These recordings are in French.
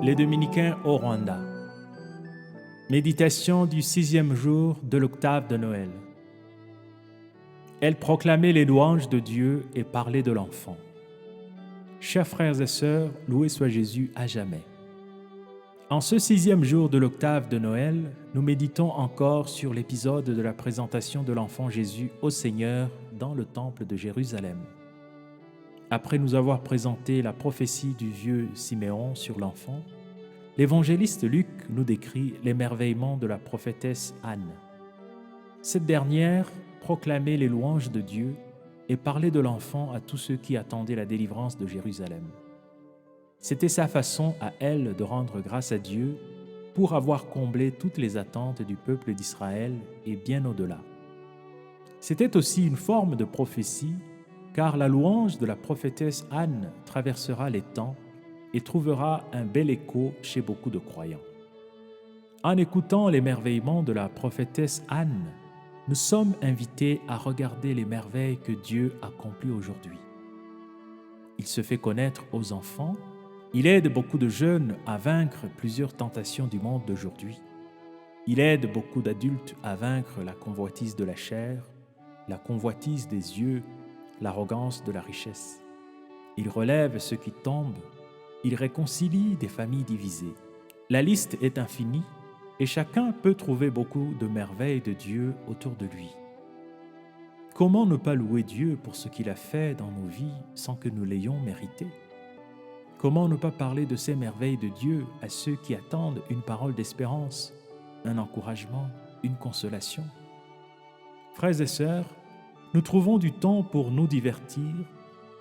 Les Dominicains au Rwanda. Méditation du 6e jour de l'octave de Noël. Elle proclamait les louanges de Dieu et parlait de l'enfant. Chers frères et sœurs, loué soit Jésus à jamais. En ce 6e jour de l'octave de Noël, nous méditons encore sur l'épisode de la présentation de l'enfant Jésus au Seigneur dans le temple de Jérusalem. Après nous avoir présenté la prophétie du vieux Siméon sur l'enfant, l'évangéliste Luc nous décrit l'émerveillement de la prophétesse Anne. Cette dernière proclamait les louanges de Dieu et parlait de l'enfant à tous ceux qui attendaient la délivrance de Jérusalem. C'était sa façon à elle de rendre grâce à Dieu pour avoir comblé toutes les attentes du peuple d'Israël et bien au-delà. C'était aussi une forme de prophétie, car la louange de la prophétesse Anne traversera les temps et trouvera un bel écho chez beaucoup de croyants. En écoutant l'émerveillement de la prophétesse Anne, nous sommes invités à regarder les merveilles que Dieu accomplit aujourd'hui. Il se fait connaître aux enfants, il aide beaucoup de jeunes à vaincre plusieurs tentations du monde d'aujourd'hui. Il aide beaucoup d'adultes à vaincre la convoitise de la chair, la convoitise des yeux, l'arrogance de la richesse. Il relève ceux qui tombent, il réconcilie des familles divisées. La liste est infinie et chacun peut trouver beaucoup de merveilles de Dieu autour de lui. Comment ne pas louer Dieu pour ce qu'il a fait dans nos vies sans que nous l'ayons mérité? Comment ne pas parler de ces merveilles de Dieu à ceux qui attendent une parole d'espérance, un encouragement, une consolation? Frères et sœurs, nous trouvons du temps pour nous divertir,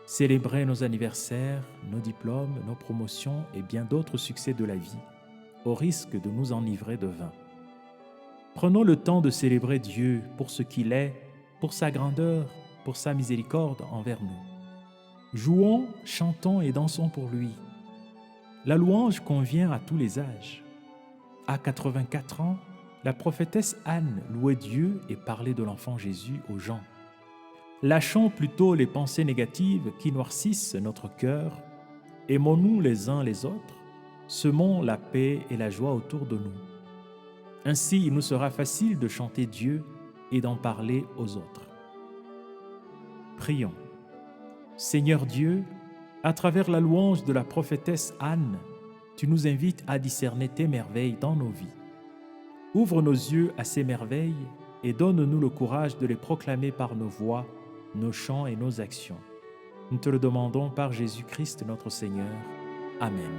célébrer nos anniversaires, nos diplômes, nos promotions et bien d'autres succès de la vie, au risque de nous enivrer de vin. Prenons le temps de célébrer Dieu pour ce qu'il est, pour sa grandeur, pour sa miséricorde envers nous. Jouons, chantons et dansons pour lui. La louange convient à tous les âges. À 84 ans, la prophétesse Anne louait Dieu et parlait de l'enfant Jésus aux gens. Lâchons plutôt les pensées négatives qui noircissent notre cœur, aimons-nous les uns les autres, semons la paix et la joie autour de nous. Ainsi, il nous sera facile de chanter Dieu et d'en parler aux autres. Prions. Seigneur Dieu, à travers la louange de la prophétesse Anne, tu nous invites à discerner tes merveilles dans nos vies. Ouvre nos yeux à ces merveilles et donne-nous le courage de les proclamer par nos voix, nos chants et nos actions. Nous te le demandons par Jésus-Christ notre Seigneur. Amen.